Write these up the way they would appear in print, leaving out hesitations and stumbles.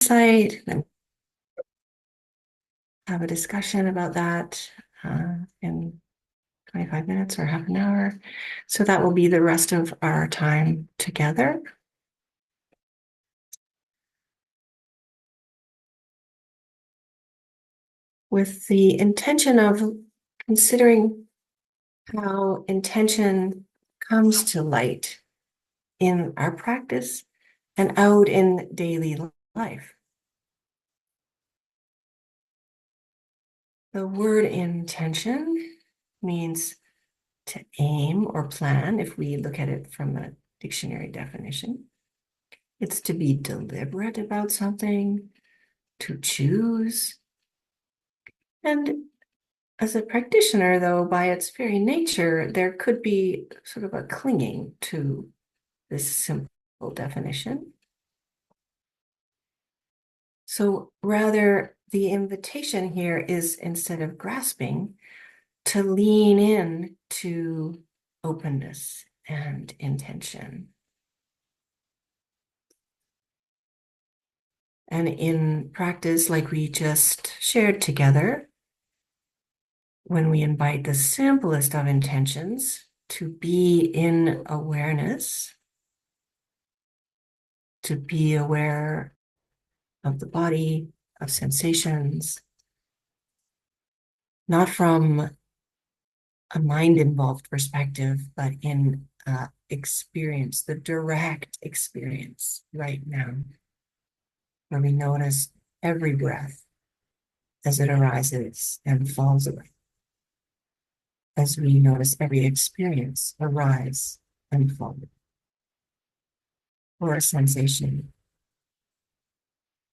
insight and have a discussion about that in 25 minutes or half an hour. So that will be the rest of our time together. With the intention of considering how intention comes to light in our practice and out in daily life. The word intention means to aim or plan, if we look at it from a dictionary definition. It's to be deliberate about something, to choose. And as a practitioner, though, by its very nature, there could be sort of a clinging to this simple definition. So rather, the invitation here is, instead of grasping, to lean in to openness and intention. And in practice, like we just shared together, when we invite the simplest of intentions to be in awareness, to be aware of the body, of sensations, not from a mind-involved perspective, but in experience, the direct experience right now, where we notice every breath as it arises and falls away, as we notice every experience arise and fall, or a sensation,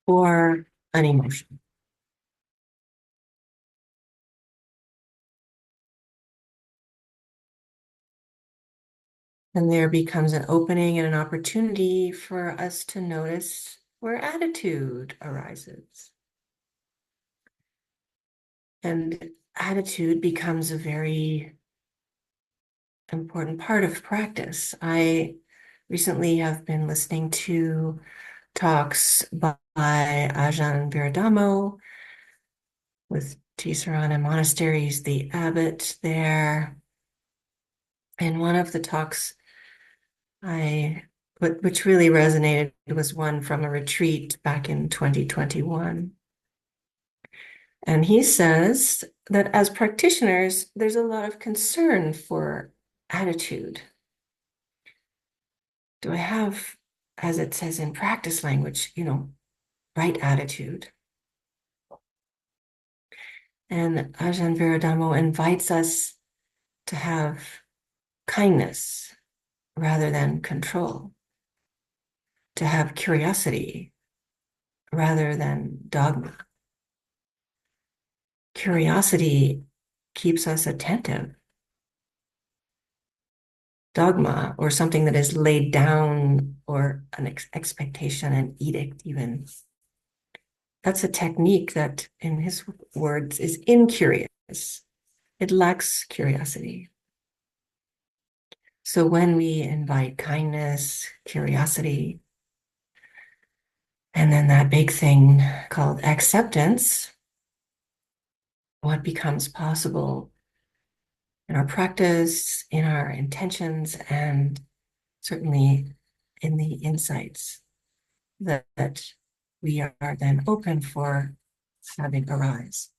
or an emotion. And there becomes an opening and an opportunity for us to notice where attitude arises. And attitude becomes a very important part of practice. I recently have been listening to talks by Ajahn Viradamo with Tisarana Monasteries, the abbot there. And one of the talks which really resonated was one from a retreat back in 2021. And he says that as practitioners, there's a lot of concern for attitude. Do I have, as it says in practice language, right attitude? And Ajahn Viradamo invites us to have kindness rather than control, to have curiosity rather than dogma. Curiosity keeps us attentive. Dogma, or something that is laid down, or an expectation, an edict even, that's a technique that, in his words, is incurious. It lacks curiosity. So when we invite kindness, curiosity, and then that big thing called acceptance, what becomes possible in our practice, in our intentions, and certainly in the insights that we are then open for having arise.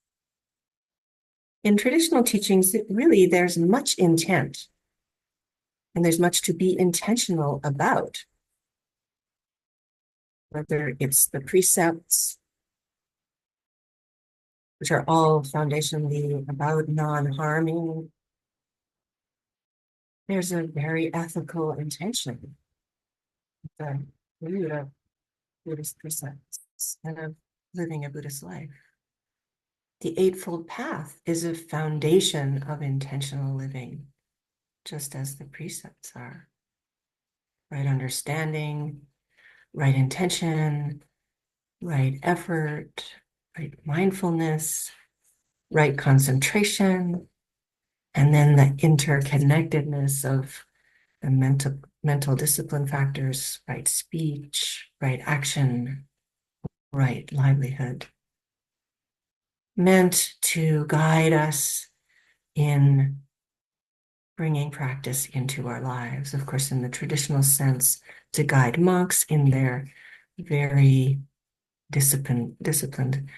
In traditional teachings, really, there's much intent, and there's much to be intentional about, whether it's the precepts, which are all foundationally about non-harming. There's a very ethical intention, the root of Buddhist precepts and of living a Buddhist life. The Eightfold Path is a foundation of intentional living, just as the precepts are. Right understanding, right intention, right effort, right mindfulness, right concentration, and then the interconnectedness of the mental discipline factors, right speech, right action, right livelihood, meant to guide us in bringing practice into our lives. Of course, in the traditional sense, to guide monks in their very disciplined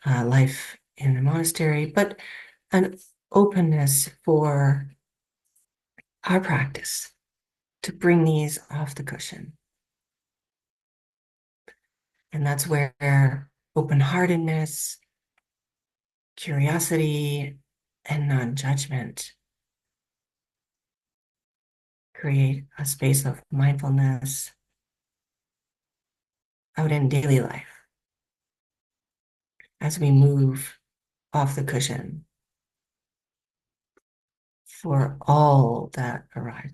life in the monastery, but an openness for our practice to bring these off the cushion. And that's where open-heartedness, curiosity, and non-judgment create a space of mindfulness out in daily life as we move off the cushion for all that arises.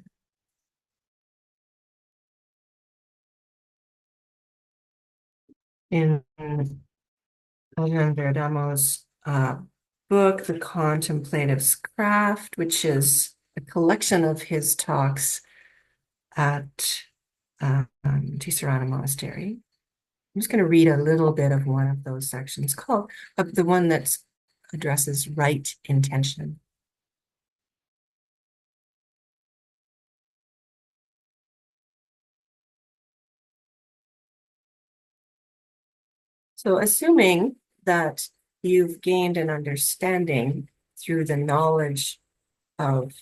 In Ajahn Verdhamo's book, The Contemplative's Craft, which is a collection of his talks at Tisarana Monastery. I'm just going to read a little bit of one of those sections called the one that addresses right intention. So assuming that you've gained an understanding through the knowledge of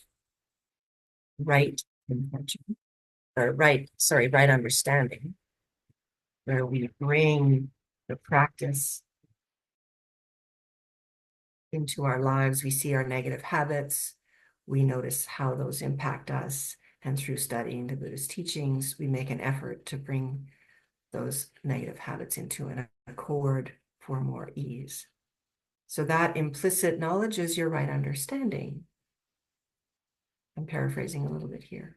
right intention, or right understanding, where we bring the practice into our lives, we see our negative habits, we notice how those impact us, and through studying the Buddhist teachings, we make an effort to bring those negative habits into an accord for more ease. So that implicit knowledge is your right understanding. I'm paraphrasing a little bit here.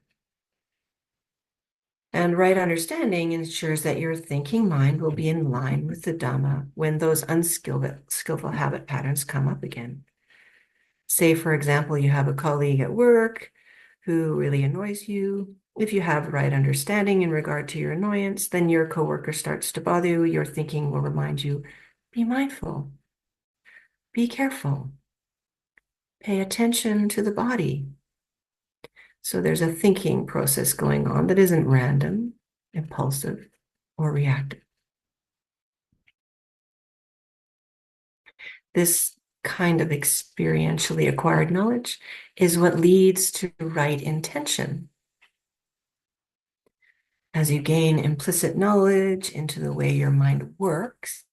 And right understanding ensures that your thinking mind will be in line with the Dhamma when those unskillful habit patterns come up again. Say, for example, you have a colleague at work who really annoys you. If you have right understanding in regard to your annoyance, then your coworker starts to bother you. Your thinking will remind you, be mindful, be careful, pay attention to the body. So there's a thinking process going on that isn't random, impulsive, or reactive. This kind of experientially acquired knowledge is what leads to right intention. As you gain implicit knowledge into the way your mind works,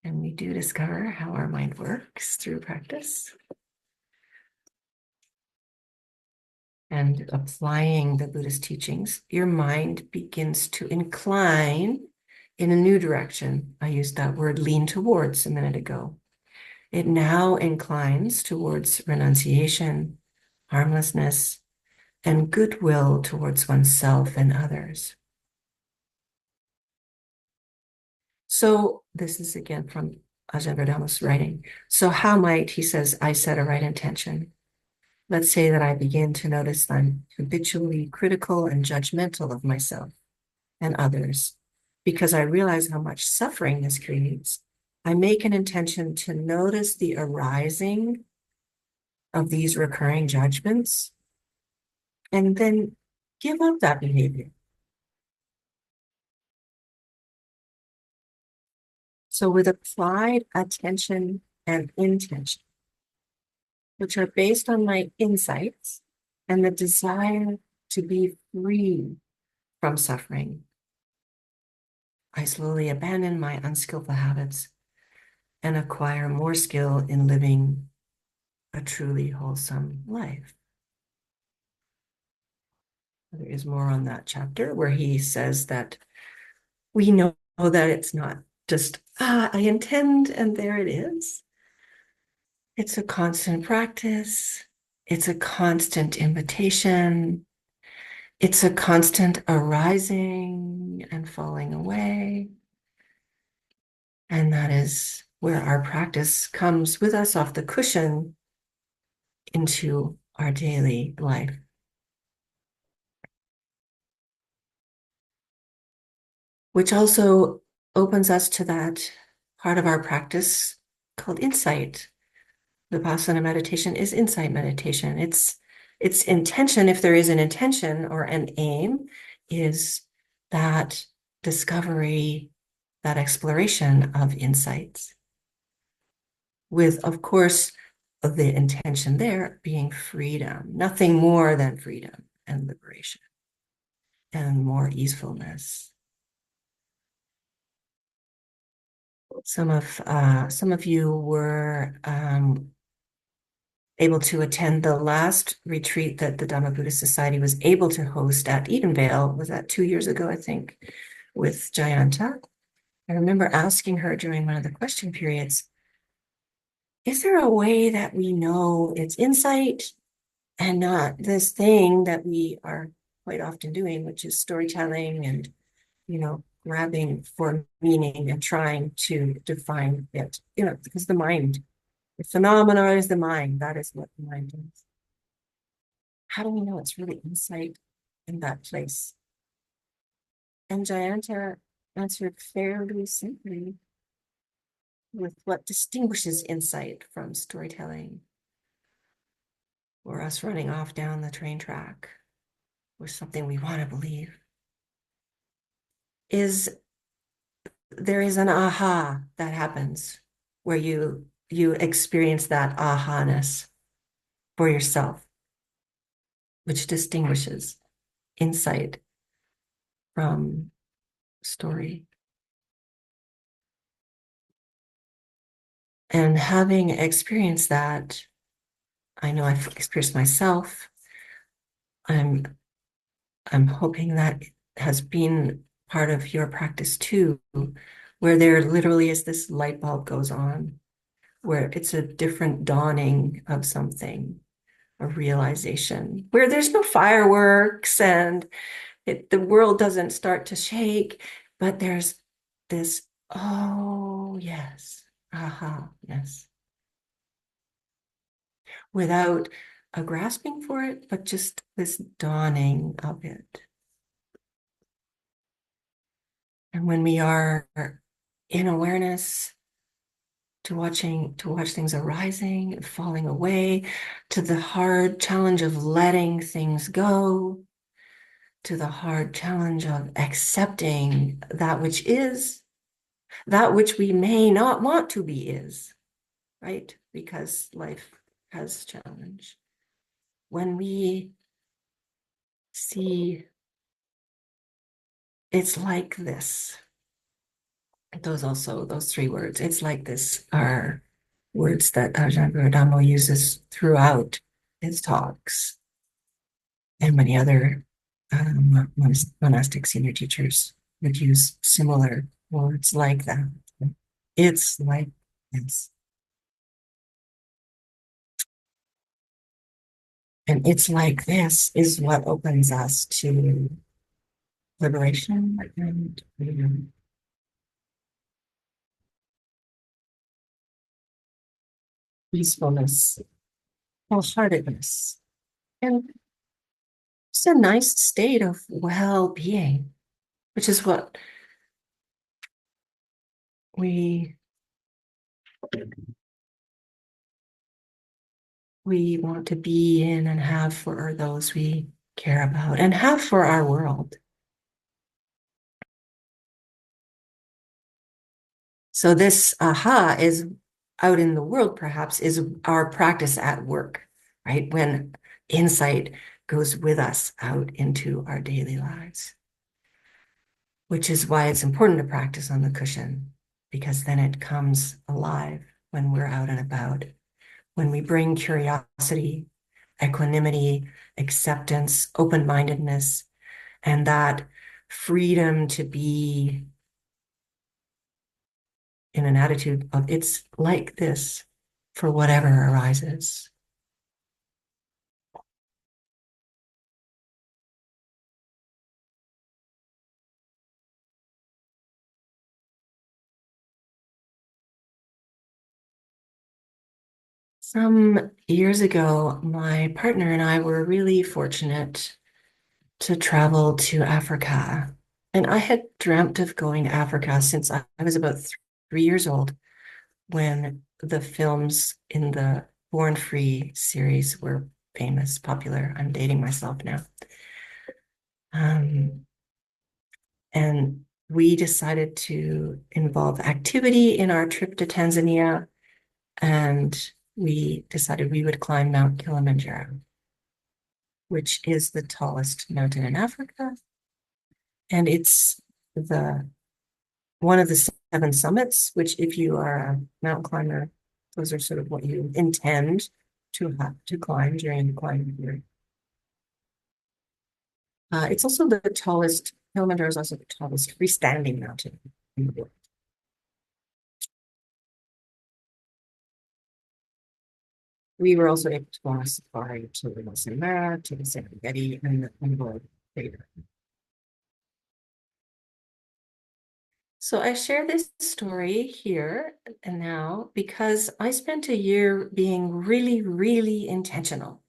and we do discover how our mind works through practice, and applying the Buddhist teachings, your mind begins to incline in a new direction. I used that word lean towards a minute ago. It now inclines towards renunciation, harmlessness, and goodwill towards oneself and others. So this is again from Ajahn Verdhamo's writing. So how might, he says, I set a right intention? Let's say that I begin to notice that I'm habitually critical and judgmental of myself and others because I realize how much suffering this creates. I make an intention to notice the arising of these recurring judgments and then give up that behavior. So with applied attention and intention, which are based on my insights and the desire to be free from suffering, I slowly abandon my unskillful habits and acquire more skill in living a truly wholesome life. There is more on that chapter where he says that we know that it's not just, I intend and there it is. It's a constant practice. It's a constant invitation. It's a constant arising and falling away. And that is where our practice comes with us off the cushion into our daily life. which also opens us to that part of our practice called insight. Vipassana meditation is insight meditation. Its intention, if there is an intention or an aim, is that discovery, that exploration of insights, with, of course, the intention there being freedom, nothing more than freedom and liberation and more easefulness. Some of you were able to attend the last retreat that the Dhamma Buddhist Society was able to host at Edenvale. Was that 2 years ago, I think, with Jayanta? I remember asking her during one of the question periods, is there a way that we know it's insight and not this thing that we are quite often doing, which is storytelling and, grabbing for meaning and trying to define it, because the phenomena is the mind. That is what the mind is. How do we know it's really insight in that place? And Jayanta answered fairly simply with what distinguishes insight from storytelling or us running off down the train track or something we want to believe, is there is an aha that happens where you experience that aha-ness for yourself, which distinguishes insight from story. And having experienced that, I know I've experienced myself. I'm hoping that has been part of your practice too, where there literally is this light bulb goes on, where it's a different dawning of something, a realization, where there's no fireworks and the world doesn't start to shake, but there's this, oh yes, aha, yes, without a grasping for it, but just this dawning of it. And when we are in awareness to watch things arising and falling away, to the hard challenge of letting things go, to the hard challenge of accepting that which is, that which we may not want to be is, right? Because life has challenge. When we see it's like this, those three words, it's like this, are words that Ajahn Dhamma uses throughout his talks, and many other monastic senior teachers would use similar words like that. It's like this. And it's like this is what opens us to liberation and peacefulness, wholeheartedness, and it's a nice state of well-being, which is what we want to be in and have for those we care about and have for our world. So this aha is out in the world, perhaps, is our practice at work, right? When insight goes with us out into our daily lives, which is why it's important to practice on the cushion, because then it comes alive when we're out and about. When we bring curiosity, equanimity, acceptance, open-mindedness, and that freedom to be in an attitude of it's like this for whatever arises. Some years ago, my partner and I were really fortunate to travel to Africa And I had dreamt of going to Africa since I was about 3 years old when the films in the Born Free series were famous, popular. I'm dating myself now. Um, and we decided to involve activity in our trip to Tanzania, and we decided we would climb Mount Kilimanjaro, which is the tallest mountain in Africa. And it's the one of the seven summits, which if you are a mountain climber, those are sort of what you intend to have to climb during the climbing period. It's also the tallest, Kilimanjaro is also the tallest freestanding mountain in the world. We were also able to go on a safari to the Maasai to the Serengeti, and the Umbo Crater. So I share this story here and now because I spent a year being really, really intentional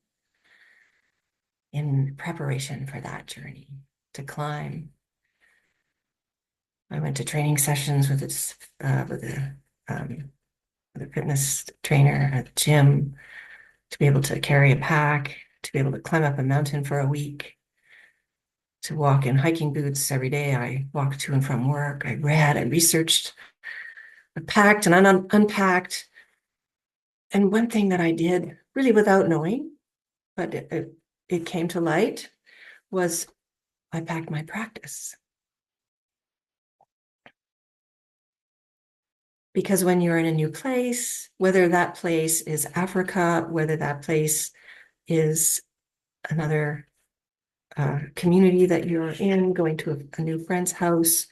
in preparation for that journey to climb. I went to training sessions um, with a fitness trainer at the gym to be able to carry a pack, to be able to climb up a mountain for a week, to walk in hiking boots every day. I walked to and from work. I read, I researched, I packed and unpacked. And one thing that I did really without knowing, but it came to light, was I packed my practice. Because when you're in a new place, whether that place is Africa, whether that place is another community that you're in, going to a new friend's house,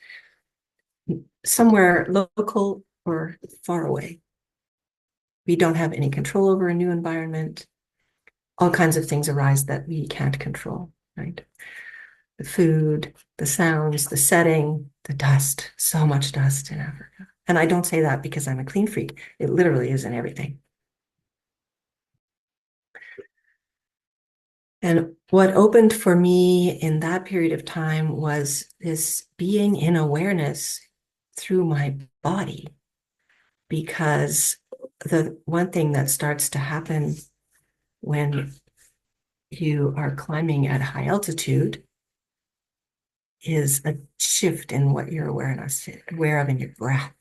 somewhere local or far away, we don't have any control over a new environment. All kinds of things arise that we can't control, right? The food, the sounds, the setting, the dust, so much dust in Africa. And I don't say that because I'm a clean freak. It literally is in everything. And what opened for me in that period of time was this being in awareness through my body. Because the one thing that starts to happen when you are climbing at high altitude is a shift in what you're aware of in your breath.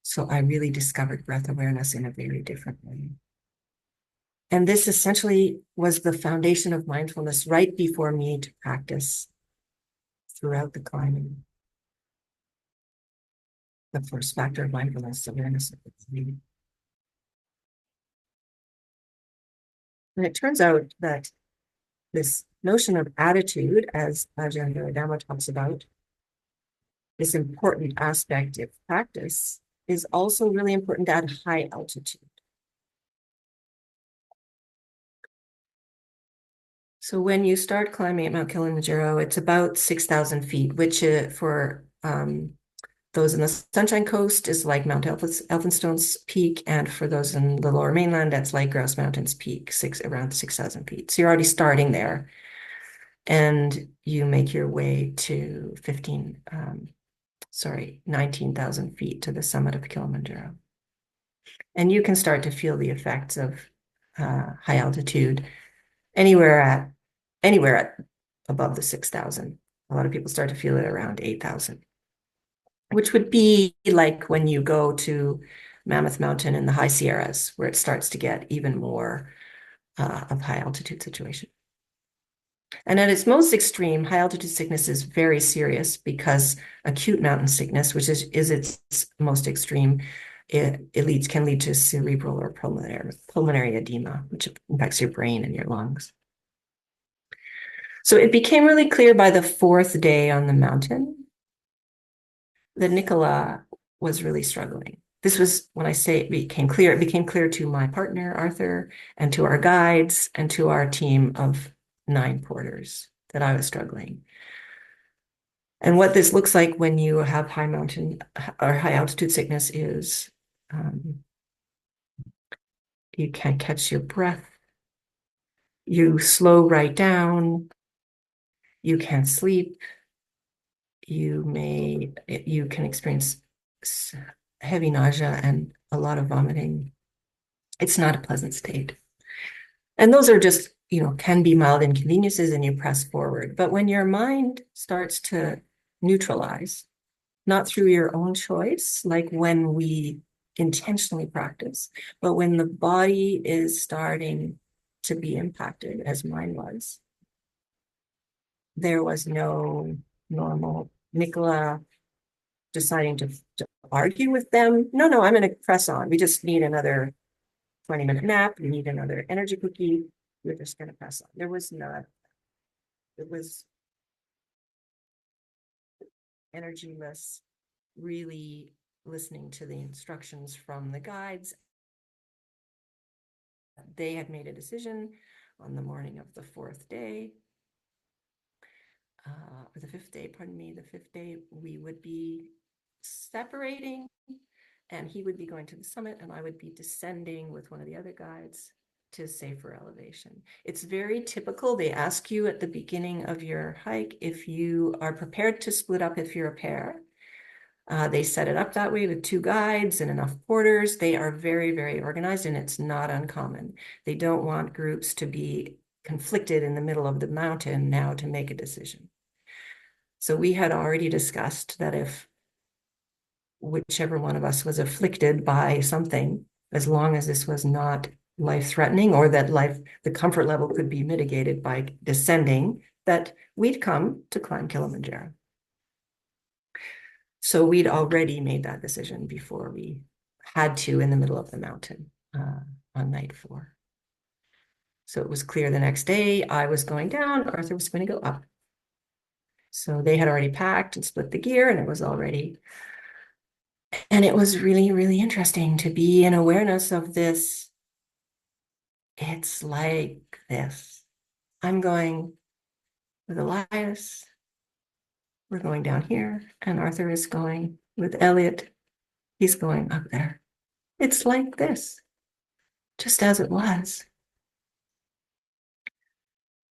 So I really discovered breath awareness in a very different way. And this essentially was the foundation of mindfulness right before me to practice throughout the climbing. The first factor of mindfulness, awareness of the climbing. And it turns out that this notion of attitude, as Ajahn Dhamma talks about, this important aspect of practice, is also really important at high altitude. So when you start climbing at Mount Kilimanjaro, it's about 6,000 feet, which for those in the Sunshine Coast is like Mount Elphinstone's peak, and for those in the Lower Mainland, that's like Grouse Mountain's peak, around 6,000 feet. So you're already starting there, and you make your way to 19,000 feet to the summit of Kilimanjaro. And you can start to feel the effects of high altitude anywhere at above the 6,000. A lot of people start to feel it around 8,000, which would be like when you go to Mammoth Mountain in the high Sierras, where it starts to get even more of high altitude situation. And at its most extreme, high altitude sickness is very serious because acute mountain sickness, which is its most extreme, can lead to cerebral or pulmonary edema, which impacts your brain and your lungs. So it became really clear by the fourth day on the mountain that Nicola was really struggling. This was when I say it became clear to my partner, Arthur, and to our guides, and to our team of 9 porters that I was struggling. And what this looks like when you have high mountain or high altitude sickness is you can't catch your breath, you slow right down, you can't sleep, you can experience heavy nausea and a lot of vomiting. It's not a pleasant state. And those are just, can be mild inconveniences and you press forward. But when your mind starts to neutralize, not through your own choice, like when we intentionally practice, but when the body is starting to be impacted, as mine was, there was no normal Nicola deciding to argue with them. No, no, I'm going to press on. We just need another 20-minute nap. We need another energy cookie. We're just going to press on. There was not, it was energyless, really listening to the instructions from the guides. They had made a decision on the morning of the fourth day, or the fifth day, pardon me, the fifth day, we would be separating and he would be going to the summit and I would be descending with one of the other guides to safer elevation. It's very typical. They ask you at the beginning of your hike if you are prepared to split up if you're a pair. They set it up that way with two guides and enough porters. They are very, very organized and it's not uncommon. They don't want groups to be conflicted in the middle of the mountain now to make a decision. So we had already discussed that if whichever one of us was afflicted by something, as long as this was not life-threatening or that the comfort level could be mitigated by descending, that we'd come to climb Kilimanjaro. So we'd already made that decision before we had to in the middle of the mountain on night 4. So it was clear the next day I was going down, Arthur was going to go up. So they had already packed and split the gear and it was already, and it was really, really interesting to be in awareness of this. It's like this. I'm going with Elias. We're going down here and Arthur is going with Elliot. He's going up there. It's like this, just as it was.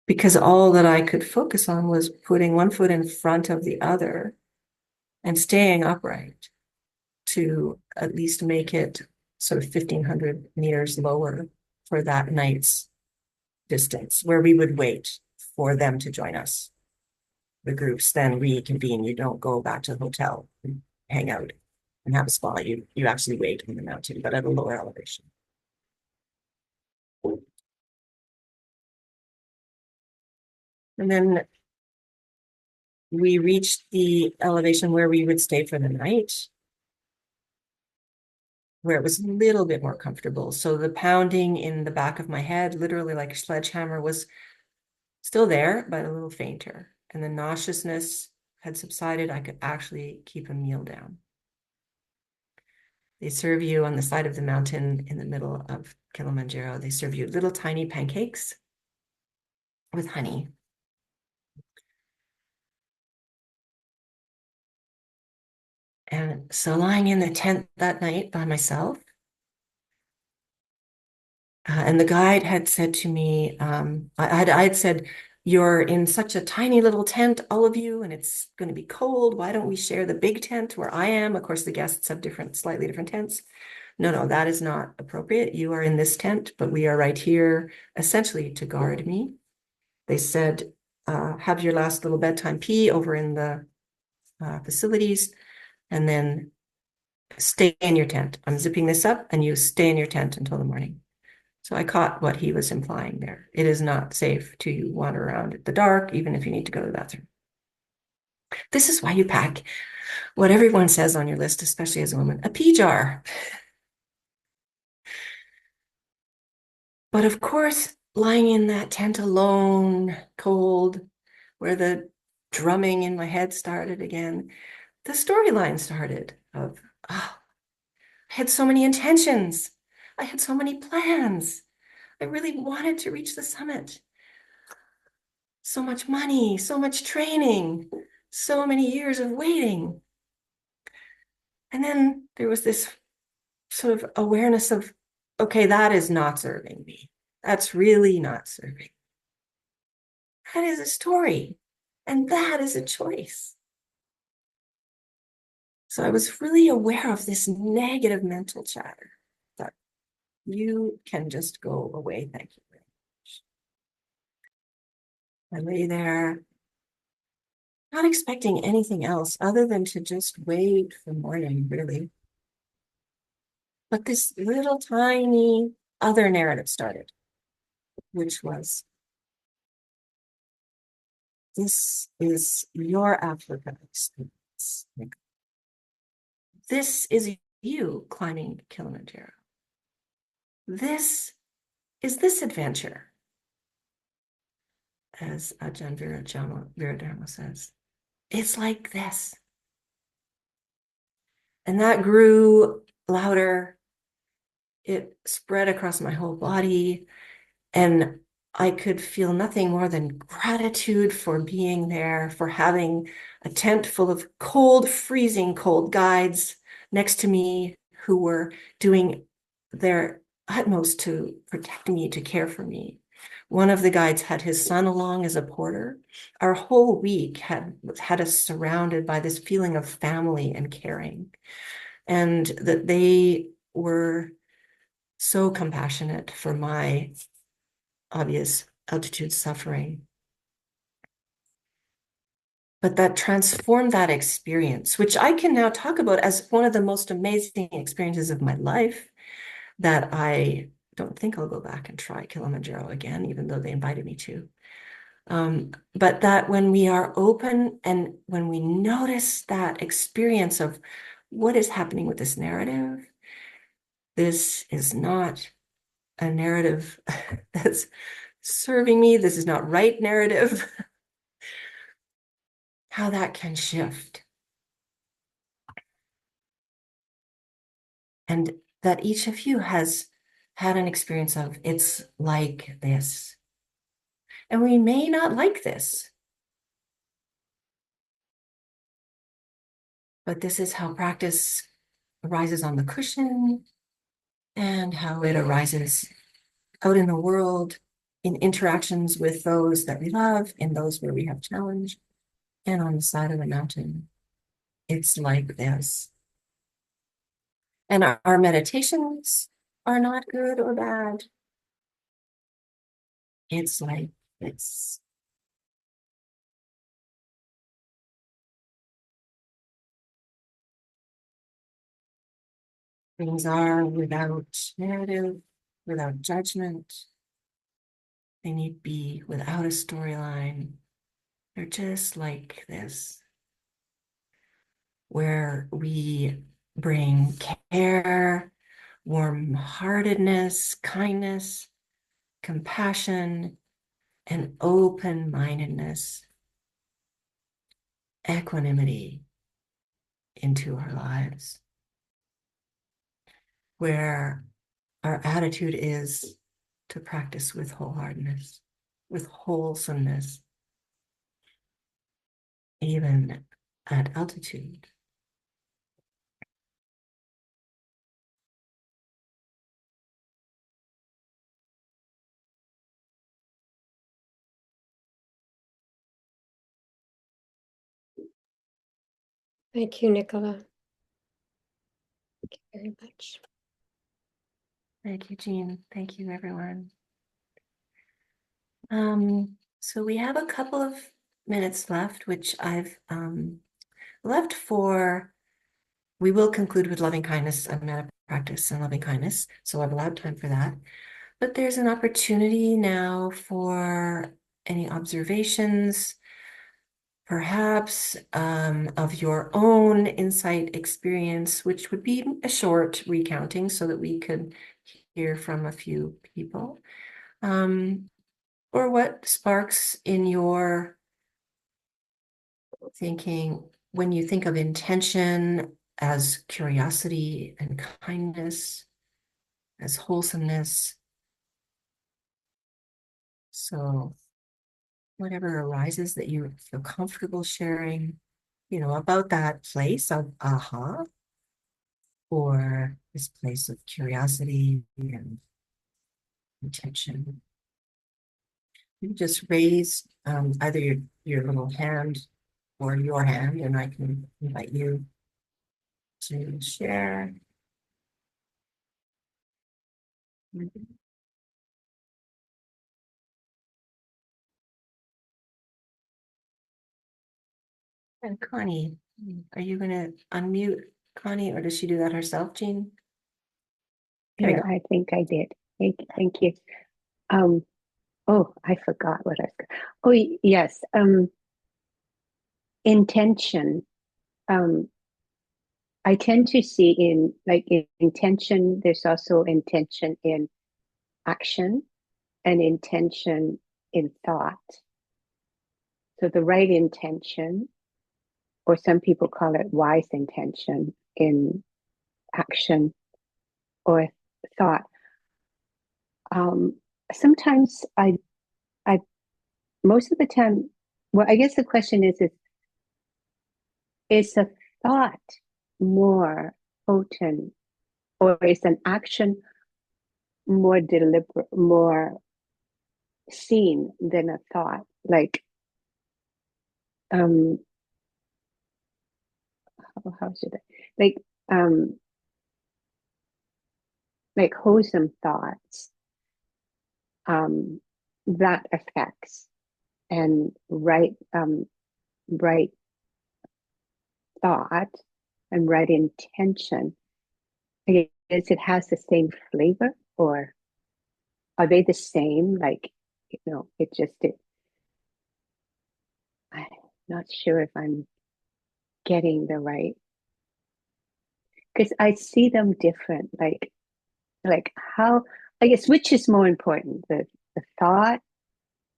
Because all that I could focus on was putting one foot in front of the other and staying upright to at least make it sort of 1,500 meters lower for that night's distance, where we would wait for them to join us. The groups then reconvene. You don't go back to the hotel and hang out and have a spa. You actually wait on the mountain, but at a lower elevation. And then we reached the elevation where we would stay for the night, where it was a little bit more comfortable. So the pounding in the back of my head, literally like a sledgehammer, was still there, but a little fainter. And the nauseousness had subsided. I could actually keep a meal down. They serve you on the side of the mountain in the middle of Kilimanjaro. They serve you little tiny pancakes with honey. And so lying in the tent that night by myself, and the guide had said to me, I had said, you're in such a tiny little tent, all of you, and it's going to be cold. Why don't we share the big tent where I am? Of course, the guests have slightly different tents. No, no, that is not appropriate. You are in this tent, but we are right here essentially to guard me. They said, have your last little bedtime pee over in the facilities, and then stay in your tent. I'm zipping this up, and you stay in your tent until the morning. So I caught what he was implying there. It is not safe to wander around at the dark, even if you need to go to the bathroom. This is why you pack what everyone says on your list, especially as a woman, a pee jar. But of course, lying in that tent alone, cold, where the drumming in my head started again, the storyline started of, oh, I had so many intentions. I had so many plans. I really wanted to reach the summit. So much money, so much training, so many years of waiting. And then there was this sort of awareness of, okay, that is not serving me. That's really not serving. That is a story. And that is a choice. So I was really aware of this negative mental chatter that you can just go away. Thank you very much. I lay there, not expecting anything else other than to just wait for morning, really. But this little tiny other narrative started, which was, this is your Africa experience. Like, this is you climbing Kilimanjaro. This is this adventure, as Ajahn Viradharma says. It's like this. And that grew louder. It spread across my whole body. And I could feel nothing more than gratitude for being there, for having a tent full of cold, freezing cold guides next to me who were doing their utmost to protect me, to care for me. One of the guides had his son along as a porter. Our whole week had us surrounded by this feeling of family and caring, and that they were so compassionate for my obvious altitude suffering. But that transformed that experience, which I can now talk about as one of the most amazing experiences of my life, that I don't think I'll go back and try Kilimanjaro again, even though they invited me to. But that when we are open and when we notice that experience of what is happening with this narrative, this is not a narrative that's serving me. This is not right narrative. How that can shift. And that each of you has had an experience of, it's like this. And we may not like this, but this is how practice arises on the cushion and how it arises out in the world, in interactions with those that we love, in those where we have challenge, and on the side of the mountain. It's like this. And our meditations are not good or bad. It's like this. Things are without narrative, without judgment. They need be without a storyline. They're just like this, where we bring care, warm-heartedness, kindness, compassion, and open-mindedness, equanimity into our lives, where our attitude is to practice with wholeheartedness, with wholesomeness, even at altitude. Thank you, Nicola. Thank you very much. Thank you, Jean. Thank you, everyone. So we have a couple of minutes left, which I've left for, we will conclude with loving kindness. I'm not a practice in loving kindness, so I've allowed time for that. But there's an opportunity now for any observations, perhaps of your own insight experience, which would be a short recounting so that we could hear from a few people. Or what sparks in your thinking when you think of intention as curiosity and kindness, as wholesomeness. So whatever arises that you feel comfortable sharing, about that place of aha, or this place of curiosity and intention. You just raise either your little hand or your hand, and I can invite you to share. And Connie, are you going to unmute Connie, or does she do that herself, Jean? There we Here, go. I think I did. Thank you. Um, oh, I forgot what I was. Yes. Intention. Um, I tend to see in intention, there's also intention in action and intention in thought. So the right intention, or some people call it wise intention in action or thought. Um, Sometimes I, most of the time, well, I guess the question is a thought more potent, or is an action more deliberate, more seen than a thought? Um, how should I, like, um, like wholesome thoughts, um, that affects, and right thought and right intention. I guess it has the same flavor, or are they the same? I'm not sure if I'm getting the right, because I see them different. Like how, I guess, which is more important, the thought,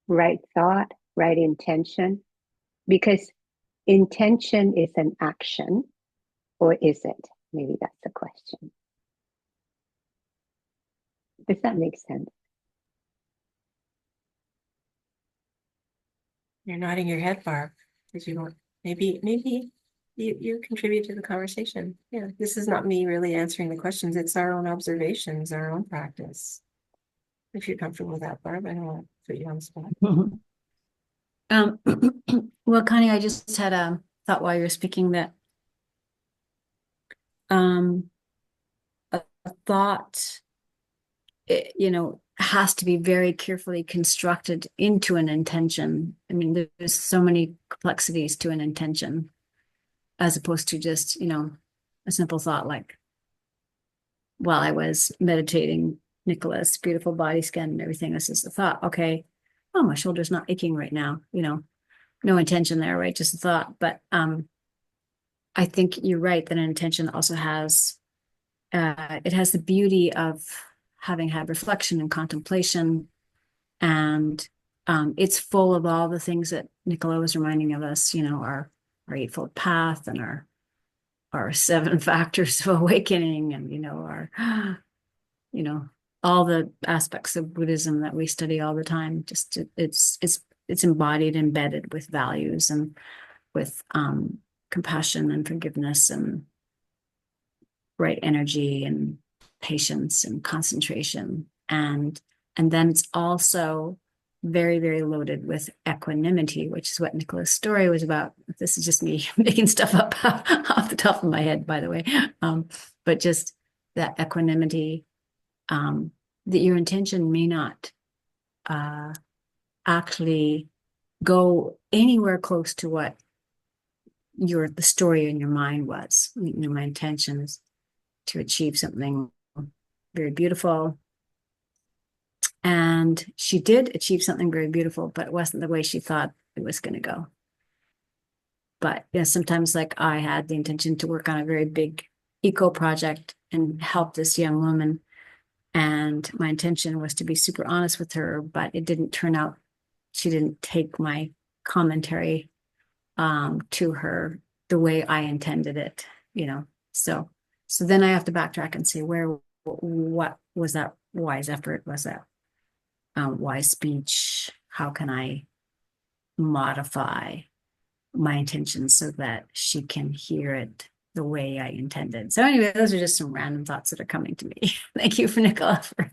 right intention? Because intention is an action, or is it? Maybe that's the question. Does that make sense? You're nodding your head, Barb. Did you want, maybe you contribute to the conversation. Yeah, this is not me really answering the questions. It's our own observations, our own practice. If you're comfortable with that, Barb, I don't want to put you on the spot. Um, well, Connie, I just had a thought while you were speaking that um, a thought, has to be very carefully constructed into an intention. I mean, there's so many complexities to an intention as opposed to just, a simple thought like, while I was meditating, Nicola's beautiful body scan and everything, this is the thought, okay, oh, my shoulder's not aching right now, no intention there, right? Just a thought. But I think you're right that an intention also has it has the beauty of having had reflection and contemplation, and it's full of all the things that Nicola was reminding of us, our eightfold path and our seven factors of awakening, and our you know all the aspects of Buddhism that we study all the time. Just it's embodied, embedded with values and with compassion and forgiveness and right energy and patience and concentration, and then it's also very, very loaded with equanimity, which is what Nicola's story was about. This is just me making stuff up off the top of my head, by the way. But just that equanimity, that your intention may not uh, actually go anywhere close to what the story in your mind was. My intention is to achieve something very beautiful. And she did achieve something very beautiful, but it wasn't the way she thought it was going to go. But sometimes, like, I had the intention to work on a very big eco project and help this young woman. And my intention was to be super honest with her, but it didn't turn out. She didn't take my commentary to her the way I intended it. So then I have to backtrack and say, what was that wise effort? Was that wise speech? How can I modify my intentions so that she can hear it the way I intended? So anyway, those are just some random thoughts that are coming to me. Thank you, for Nicola, for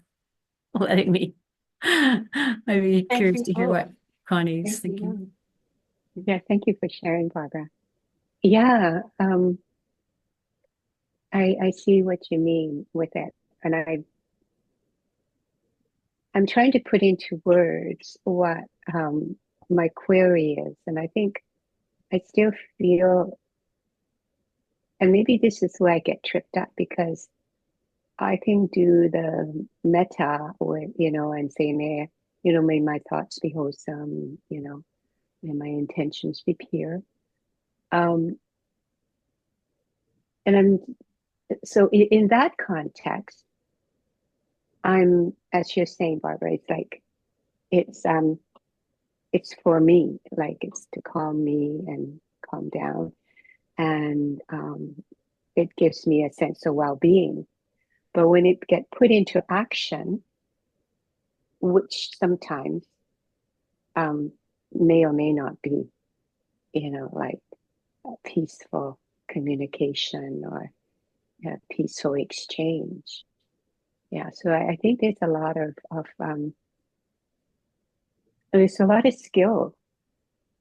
letting me. I'd be Thank curious you to hear both. what Connie's Thank thinking. you. Yeah, thank you for sharing, Barbara. Yeah, I see what you mean with it. And I'm trying to put into words what my query is. And I think I still feel, and maybe this is where I get tripped up because I can do the metta or, and say, may my thoughts be wholesome, may my intentions be pure. Um, and so in that context, as you're saying, Barbara, it's like, it's for me, like it's to calm me and calm down. And it gives me a sense of well-being. But when it get put into action, which sometimes um, may or may not be, like a peaceful communication or a peaceful exchange. Yeah, so I think there's a lot of skill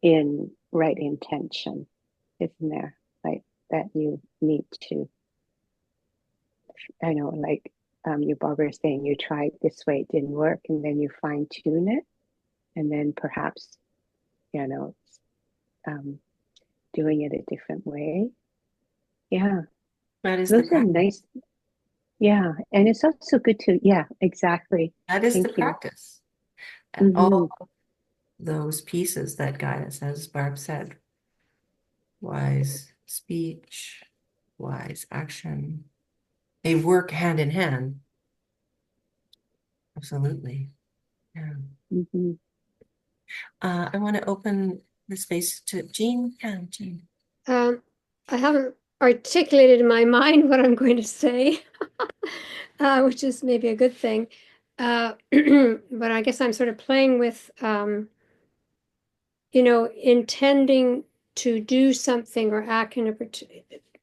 in right intention, isn't there? Like that you need to, I know, like your Barbara is saying, you tried this way, it didn't work, and then you fine tune it, and then perhaps, you know, um, doing it a different way. Yeah, That is the those are practice. nice. Yeah, and it's also good to, yeah, exactly. That is the Thank you. practice. And Hmm. all those pieces that guide us, as Barb said, wise speech, wise action, they work hand in hand. Absolutely. Yeah. Hmm. I want to open the space to Jean. Yeah, Jean. I haven't articulated in my mind what I'm going to say, which is maybe a good thing. But I guess I'm sort of playing with, intending to do something or act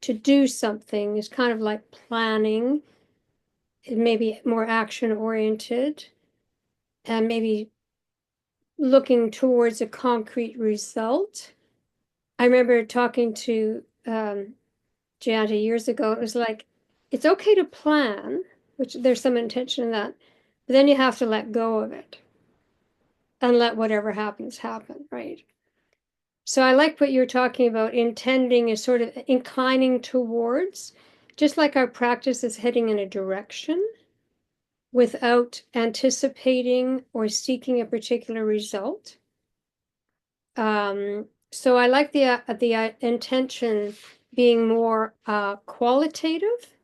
to do something is kind of like planning. It may be more action oriented and maybe looking towards a concrete result. I remember talking to Gianna years ago. It was like, it's okay to plan, which there's some intention in that, but then you have to let go of it and let whatever happens happen, right? So I like what you're talking about. Intending is sort of inclining towards, just like our practice is heading in a direction without anticipating or seeking a particular result. So I like the intention being more qualitative,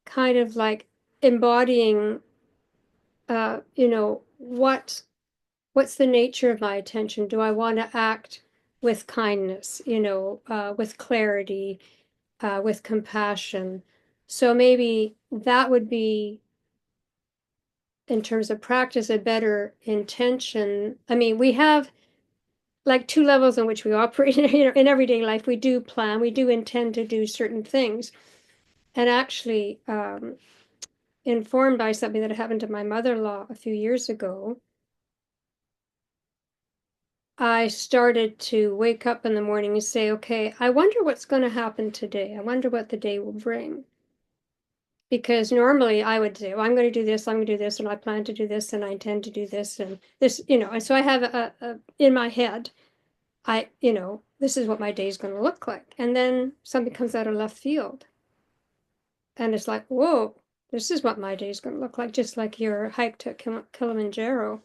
kind of like embodying, what's the nature of my attention? Do I want to act with kindness, with clarity, with compassion? So maybe that would be, in terms of practice, a better intention. I mean, we have like two levels in which we operate. In everyday life. We do plan, we do intend to do certain things. And actually, informed by something that happened to my mother-in-law a few years ago, I started to wake up in the morning and say, okay, I wonder what's going to happen today. I wonder what the day will bring. Because normally I would say, well, I'm going to do this, I'm going to do this, and I plan to do this, and I intend to do this, and this, and so I have in my head, this is what my day is going to look like. And then something comes out of left field. And it's like, whoa, this is what my day is going to look like, just like your hike to Kilimanjaro.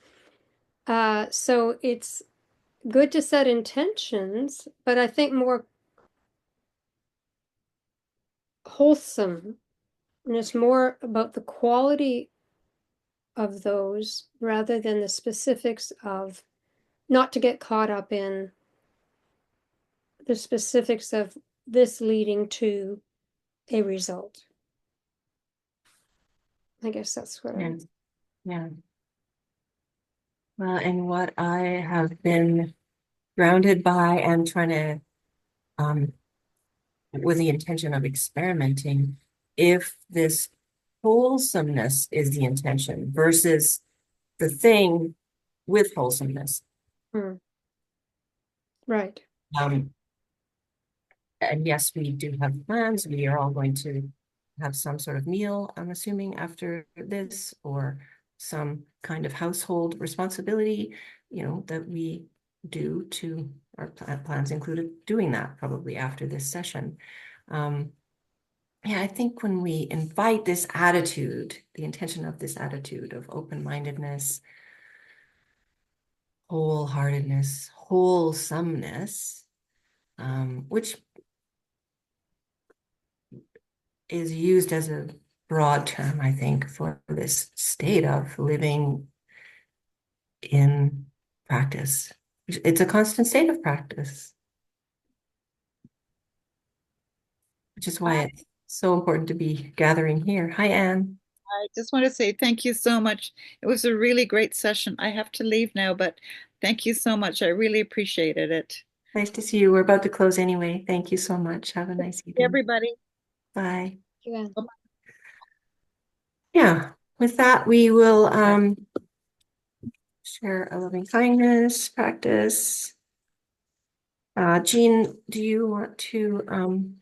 So it's good to set intentions, but I think more wholesome. And it's more about the quality of those rather than the specifics of, not to get caught up in the specifics of this leading to a result. I guess that's what Yeah. Yeah. Well, and what I have been grounded by and trying to, um, with the intention of experimenting, if this wholesomeness is the intention versus the thing with wholesomeness. Right. And yes, we do have plans. We are all going to have some sort of meal, I'm assuming, after this, or some kind of household responsibility, that we do to our plans included doing that probably after this session. Yeah, I think when we invite this attitude, the intention of this attitude of open-mindedness, wholeheartedness, wholesomeness, which is used as a broad term, I think, for this state of living in practice. It's a constant state of practice, which is why it's so important to be gathering here. Hi, Anne. I just want to say thank you so much. It was a really great session. I have to leave now, but thank you so much. I really appreciated it. Nice to see you. We're about to close anyway. Thank you so much. Have a nice evening. Everybody. Bye. Yeah. Yeah, with that, we will share a loving kindness practice. Jean, do you want to,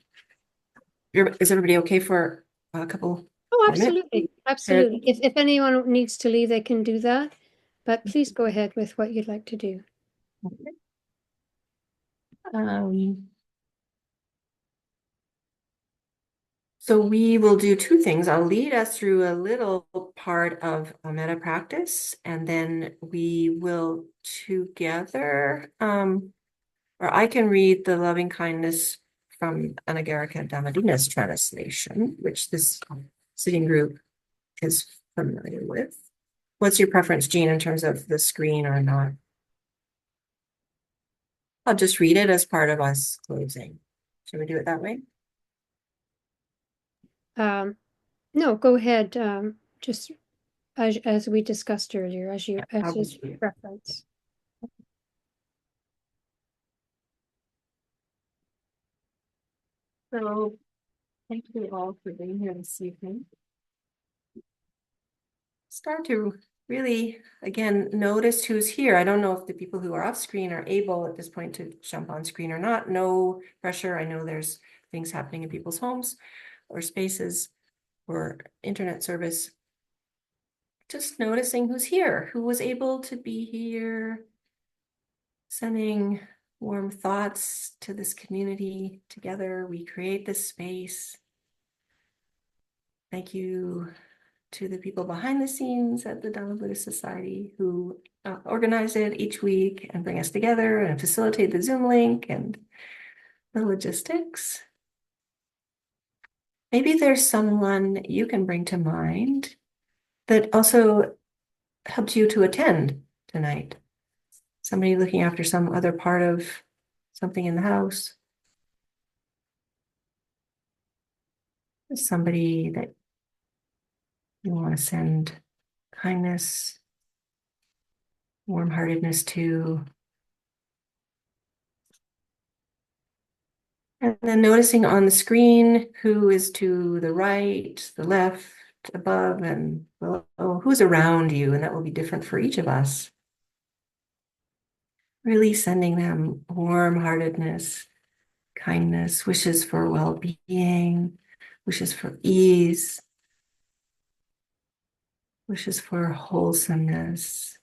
is everybody okay for a couple Oh, more minutes? absolutely. Absolutely. If anyone needs to leave, they can do that. But please go ahead with what you'd like to do. Okay. So we will do two things. I'll lead us through a little part of a metta practice, and then we will together, or I can read the loving kindness from Anagarika Dhammadina's translation, which this sitting group is familiar with. What's your preference, Jean, in terms of the screen or not? I'll just read it as part of us closing. Should we do it that way? No, go ahead. Just as we discussed earlier, as your preference. So thank you all for being here this evening. Start to really, again, notice who's here. I don't know if the people who are off screen are able at this point to jump on screen or not. No pressure. I know there's things happening in people's homes or spaces or internet service. Just noticing who's here, who was able to be here, sending warm thoughts to this community. Together, we create this space. Thank you to the people behind the scenes at the Dhamma Buddhist Society who organize it each week and bring us together and facilitate the Zoom link and the logistics. Maybe there's someone you can bring to mind that also helped you to attend tonight. Somebody looking after some other part of something in the house. Somebody that you want to send kindness, warm-heartedness to. And then noticing on the screen who is to the right, the left, above, and below, who's around you, and that will be different for each of us. Really sending them warm-heartedness, kindness, wishes for well-being, wishes for ease, wishes for wholesomeness.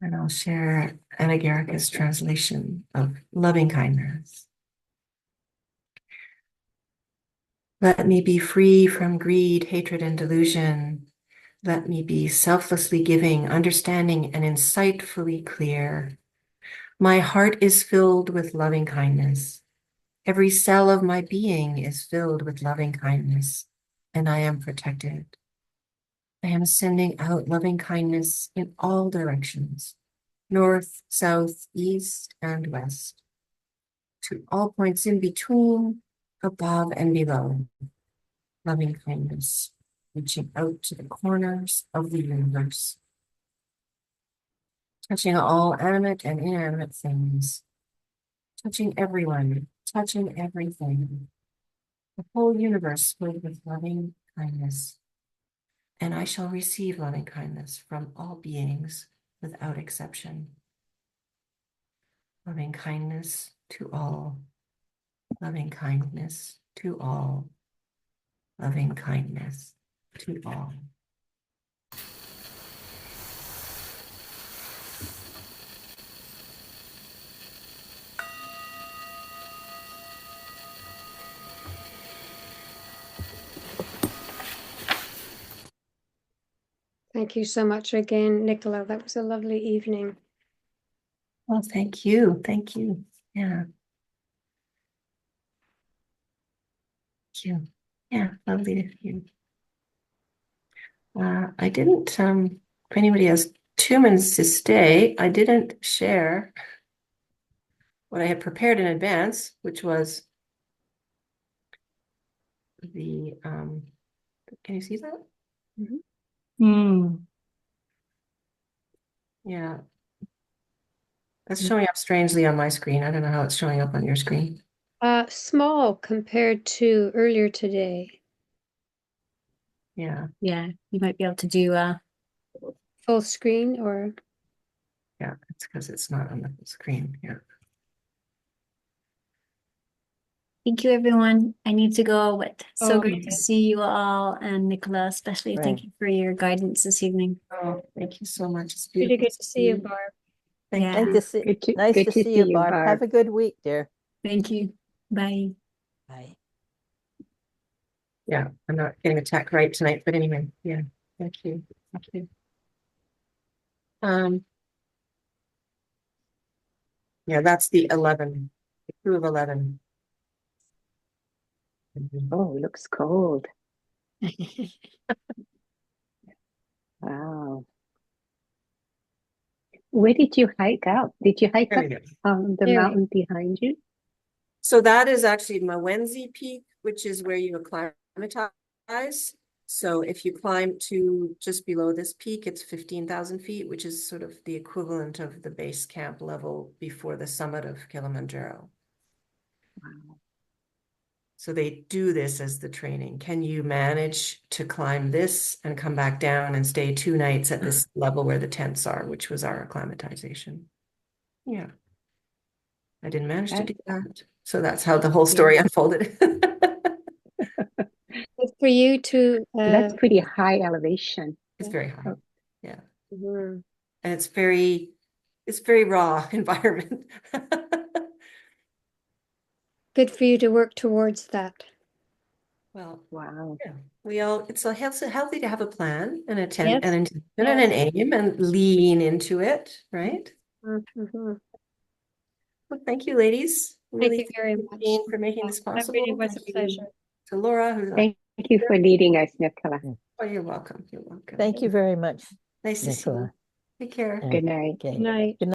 And I'll share Anagarika's translation of loving kindness. Let me be free from greed, hatred, and delusion. Let me be selflessly giving, understanding, and insightfully clear. My heart is filled with loving kindness. Every cell of my being is filled with loving kindness, and I am protected. I am sending out loving kindness in all directions, north, south, east, and west, to all points in between, above and below. Loving kindness, reaching out to the corners of the universe, touching all animate and inanimate things, touching everyone, touching everything. The whole universe filled with loving kindness. And I shall receive loving kindness from all beings without exception. Loving kindness to all. loving kindness to all, loving kindness to all. Thank you so much again, Nicola. That was a lovely evening. Well, thank you. Thank you. Yeah. Thank you. Yeah, lovely to you. I didn't, if anybody has 2 minutes to stay, I didn't share what I had prepared in advance, which was the, can you see that? Yeah. That's showing up strangely on my screen. I don't know how it's showing up on your screen. Small compared to earlier today. Yeah. Yeah, you might be able to do Full screen or Yeah, it's because it's not on the screen here. thank you, everyone. I need to go, but so great to Okay. see you all. And Nicola, especially, thank you for your guidance this evening. Oh, thank you so much. It's really beautiful good to see you, Barb. Thank Yeah. you. Nice to see, nice Good to to see you, see you, Barb. Barb. Have a good week, dear. Thank you. Bye. Bye. Yeah, I'm not getting a tech right tonight, but anyway, yeah, thank you. Thank you. Yeah, that's the 11, the crew of 11. Oh, it looks cold. Wow. Where did you hike up? Did you hike There up we go. the There we mountain behind you? So that is actually Mawenzi Peak, which is where you acclimatize. So if you climb to just below this peak, it's 15,000 feet, which is sort of the equivalent of the base camp level before the summit of Kilimanjaro. Wow. So they do this as the training. Can you manage to climb this and come back down and stay 2 nights at this level where the tents are, which was our acclimatization? Yeah. I didn't manage to do that. So that's how the whole story unfolded. Good for you to That's pretty high elevation. It's very high. Oh. Yeah. mhm. And it's very raw environment. Good for you to work towards that. Well, Wow. yeah, it's healthy to have a plan and Yes. an intention and Yes. an aim and lean into it, right? Mhm. Well, thank you, ladies. Thank Really you very thank you, much. Jean, for making Yeah, this that really possible. was Thank a you pleasure. to Laura, who's not Thank you here. for leading us, Nicola. Oh, you're welcome. You're welcome. Thank you very much, Nice to see you. Nicola. Take care. And- Good night. Good Okay. night. Good night.